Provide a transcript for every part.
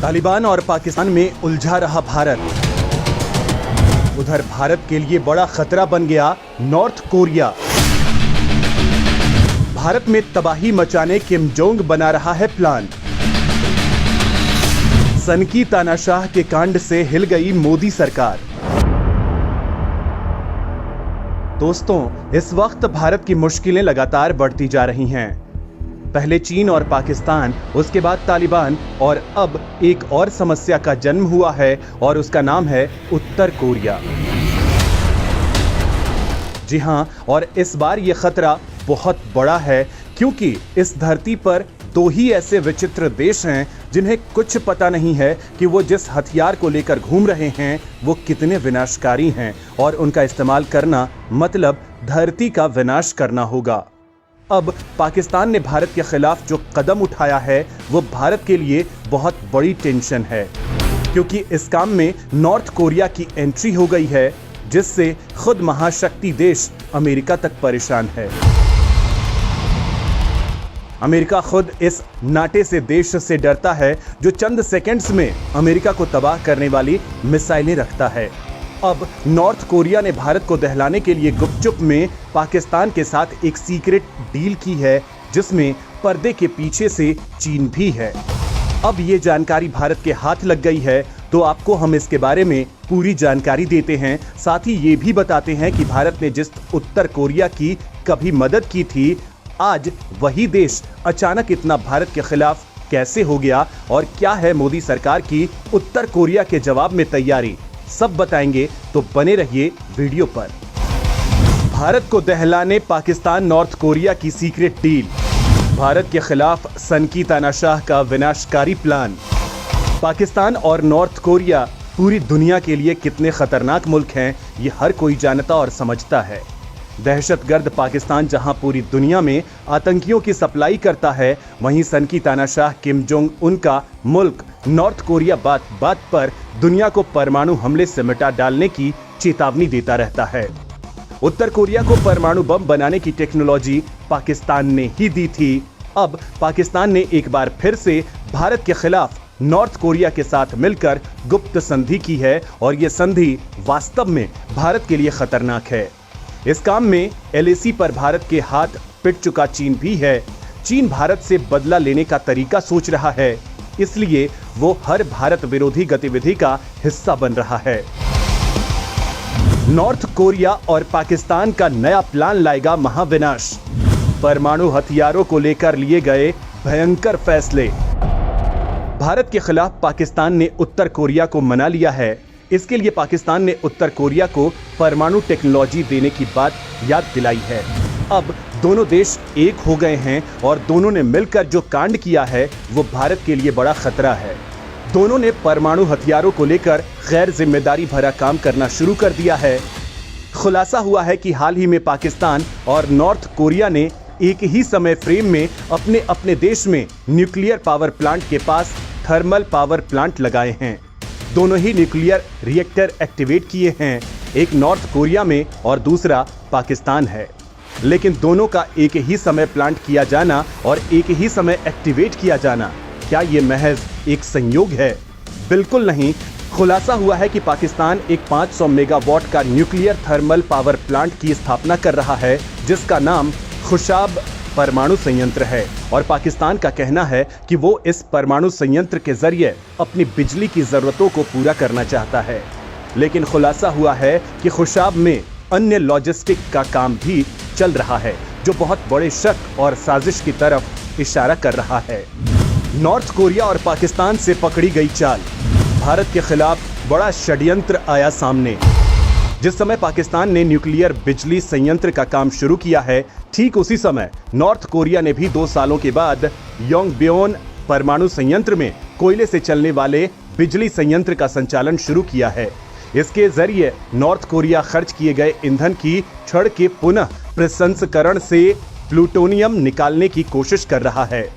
तालिबान और पाकिस्तान में उलझा रहा भारत। उधर भारत के लिए बड़ा खतरा बन गया नॉर्थ कोरिया। भारत में तबाही मचाने किम जोंग बना रहा है प्लान। सनकी तानाशाह के कांड से हिल गई मोदी सरकार। दोस्तों, इस वक्त भारत की मुश्किलें लगातार बढ़ती जा रही हैं। पहले चीन और पाकिस्तान, उसके बाद तालिबान और अब एक और समस्या का जन्म हुआ है और उसका नाम है उत्तर कोरिया। जी हां, और इस बार यह खतरा बहुत बड़ा है क्योंकि इस धरती पर दो ही ऐसे विचित्र देश हैं जिन्हें कुछ पता नहीं है कि वो जिस हथियार को लेकर घूम रहे हैं वो कितने विनाशकारी हैं और उनका इस्तेमाल करना मतलब धरती का विनाश करना होगा। अब पाकिस्तान ने भारत के खिलाफ जो कदम उठाया है वो भारत के लिए बहुत बड़ी टेंशन है क्योंकि इस काम में नॉर्थ कोरिया की एंट्री हो गई है जिससे खुद महाशक्ति देश अमेरिका तक परेशान है। अमेरिका खुद इस नाटे से देश से डरता है जो चंद सेकंड्स में अमेरिका को तबाह करने वाली मिसाइलें रखता है। अब नॉर्थ कोरिया ने भारत को दहलाने के लिए गुपचुप में पाकिस्तान के साथ एक सीक्रेट डील की है जिसमें पर्दे के पीछे से चीन भी है। अब ये जानकारी भारत के हाथ लग गई है तो आपको हम इसके बारे में पूरी जानकारी देते हैं। साथ ही ये भी बताते हैं कि भारत ने जिस उत्तर कोरिया की कभी मदद की थी, आज वही देश अचानक इतना भारत के खिलाफ कैसे हो गया और क्या है मोदी सरकार की उत्तर कोरिया के जवाब में तैयारी, सब बताएंगे, तो बने रहिए वीडियो पर। भारत को दहलाने पाकिस्तान नॉर्थ कोरिया की सीक्रेट डील। भारत के खिलाफ सनकी तानाशाह का विनाशकारी प्लान। पाकिस्तान और नॉर्थ कोरिया पूरी दुनिया के लिए कितने खतरनाक मुल्क हैं ये हर कोई जानता और समझता है। दहशतगर्द पाकिस्तान जहां पूरी दुनिया में आतंकियों की सप्लाई करता है, वहीं सनकी तानाशाह किम जोंग उनका मुल्क नॉर्थ कोरिया बात बात पर दुनिया को परमाणु हमले से मिटा डालने की चेतावनी देता रहता है। उत्तर कोरिया को परमाणु बम बनाने की टेक्नोलॉजी पाकिस्तान ने ही दी थी। अब पाकिस्तान ने एक बार फिर से भारत के खिलाफ नॉर्थ कोरिया के साथ मिलकर गुप्त संधि की है और यह संधि वास्तव में भारत के लिए खतरनाक है। इस काम में LAC पर भारत के हाथ पिट चुका चीन भी है। चीन भारत से बदला लेने का तरीका सोच रहा है, इसलिए वो हर भारत विरोधी गतिविधि का हिस्सा बन रहा है। नॉर्थ कोरिया और पाकिस्तान का नया प्लान लाएगा महाविनाश। परमाणु हथियारों को लेकर लिए गए भयंकर फैसले। भारत के खिलाफ पाकिस्तान ने उत्तर कोरिया को मना लिया है। इसके लिए पाकिस्तान ने उत्तर कोरिया को परमाणु टेक्नोलॉजी देने की बात याद दिलाई है। अब दोनों देश एक हो गए हैं और दोनों ने मिलकर जो कांड किया है वो भारत के लिए बड़ा खतरा है। दोनों ने परमाणु हथियारों को लेकर गैर जिम्मेदारी भरा काम करना शुरू कर दिया है। खुलासा हुआ है कि हाल ही में पाकिस्तान और नॉर्थ कोरिया ने एक ही समय फ्रेम में अपने अपने देश में न्यूक्लियर पावर प्लांट के पास थर्मल पावर प्लांट लगाए हैं। दोनों ही न्यूक्लियर रिएक्टर एक्टिवेट किए हैं, एक नॉर्थ कोरिया में और दूसरा पाकिस्तान है। लेकिन दोनों का एक ही समय प्लांट किया जाना और एक ही समय एक्टिवेट किया जाना, क्या ये महज एक संयोग है? बिल्कुल नहीं। खुलासा हुआ है कि पाकिस्तान एक 500 मेगावाट का न्यूक्लियर थर्मल पावर प्लांट की स्थापना कर रहा है जिसका नाम खुशाब परमाणु संयंत्र है और पाकिस्तान का कहना है कि वो इस परमाणु संयंत्र के जरिए अपनी बिजली की जरूरतों को पूरा करना चाहता है। लेकिन खुलासा हुआ है कि खुशाब में अन्य लॉजिस्टिक का काम भी चल रहा है जो बहुत बड़े शक और साजिश की तरफ इशारा कर रहा है। नॉर्थ कोरिया और पाकिस्तान से पकड़ी गई चाल। भारत के खिलाफ बड़ा षड्यंत्र आया सामने। जिस समय पाकिस्तान ने न्यूक्लियर बिजली संयंत्र का काम शुरू किया है, ठीक उसी समय नॉर्थ कोरिया ने भी 2 सालों के बाद योंगब्योन परमाणु संयंत्र में कोयले से चलने वाले बिजली संयंत्र का संचालन शुरू किया है। इसके जरिए नॉर्थ कोरिया खर्च किए गए ईंधन की छड़ के पुनः प्रसंस्करण से प्लूटोनियम निकालने की कोशिश कर रहा है।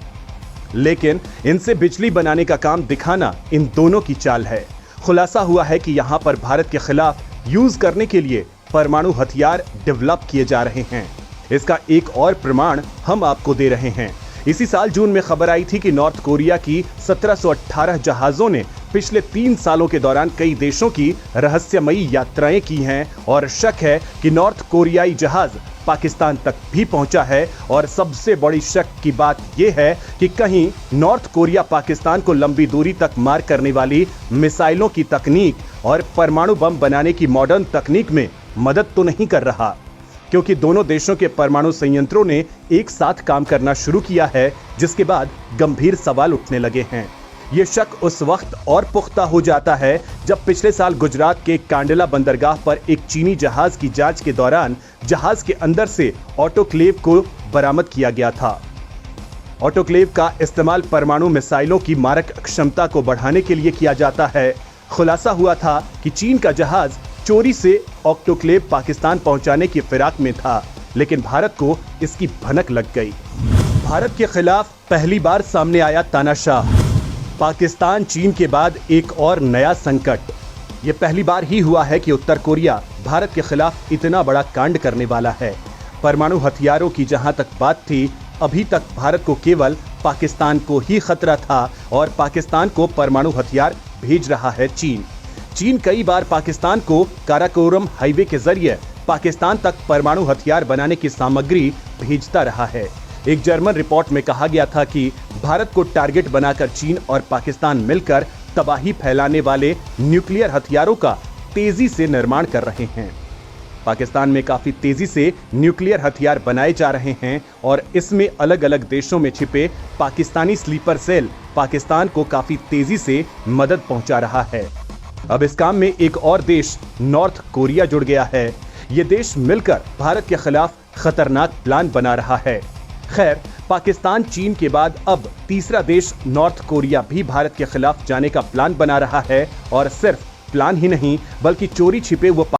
लेकिन इनसे बिजली बनाने का काम दिखाना इन दोनों की चाल है। खुलासा हुआ है कि यहाँ पर भारत के खिलाफ यूज करने के लिए परमाणु हथियार डेवलप किए जा रहे हैं। इसका एक और प्रमाण हम आपको दे रहे हैं। इसी साल जून में खबर आई थी कि नॉर्थ कोरिया की 1718 जहाजों ने पिछले 3 सालों के दौरान कई देशों की रहस्यमयी यात्राएं की हैं और शक है कि नॉर्थ कोरियाई जहाज पाकिस्तान तक भी पहुंचा है। और सबसे बड़ी शक की बात यह है कि कहीं नॉर्थ कोरिया पाकिस्तान को लंबी दूरी तक मार करने वाली मिसाइलों की तकनीक और परमाणु बम बनाने की मॉडर्न तकनीक में मदद तो नहीं कर रहा, क्योंकि दोनों देशों के परमाणु संयंत्रों ने एक साथ काम करना शुरू किया है, जिसके बाद गंभीर सवाल उठने लगे हैं। ये शक उस वक्त और पुख्ता हो जाता है जब पिछले साल गुजरात के कांडला बंदरगाह पर एक चीनी जहाज की जांच के दौरान जहाज के अंदर से ऑटोक्लेव को बरामद किया गया था। ऑटोक्लेव का इस्तेमाल परमाणु मिसाइलों की मारक क्षमता को बढ़ाने के लिए किया जाता है। खुलासा हुआ था कि चीन का जहाज चोरी से ऑटोक्लेव पाकिस्तान पहुंचाने की फिराक में था, लेकिन भारत को इसकी भनक लग गई। भारत के खिलाफ पहली बार सामने आया तानाशाह। पाकिस्तान चीन के बाद एक और नया संकट। ये पहली बार ही हुआ है कि उत्तर कोरिया भारत के खिलाफ इतना बड़ा कांड करने वाला है। परमाणु हथियारों की जहां तक बात थी, अभी तक भारत को केवल पाकिस्तान को ही खतरा था और पाकिस्तान को परमाणु हथियार भेज रहा है चीन। चीन कई बार पाकिस्तान को काराकोरम हाईवे के जरिए पाकिस्तान तक परमाणु हथियार बनाने की सामग्री भेजता रहा है। एक जर्मन रिपोर्ट में कहा गया था कि भारत को टारगेट बनाकर चीन और पाकिस्तान मिलकर तबाही फैलाने वाले न्यूक्लियर हथियारों का तेजी से निर्माण कर रहे हैं। पाकिस्तान में काफी तेजी से न्यूक्लियर हथियार बनाए जा रहे हैं और इसमें अलग अलग देशों में छिपे पाकिस्तानी स्लीपर सेल पाकिस्तान को काफी तेजी से मदद पहुंचा रहा है। अब इस काम में एक और देश नॉर्थ कोरिया जुड़ गया है। ये देश मिलकर भारत के खिलाफ खतरनाक प्लान बना रहा है। खैर, पाकिस्तान चीन के बाद अब तीसरा देश नॉर्थ कोरिया भी भारत के खिलाफ जाने का प्लान बना रहा है और सिर्फ प्लान ही नहीं बल्कि चोरी छिपे वो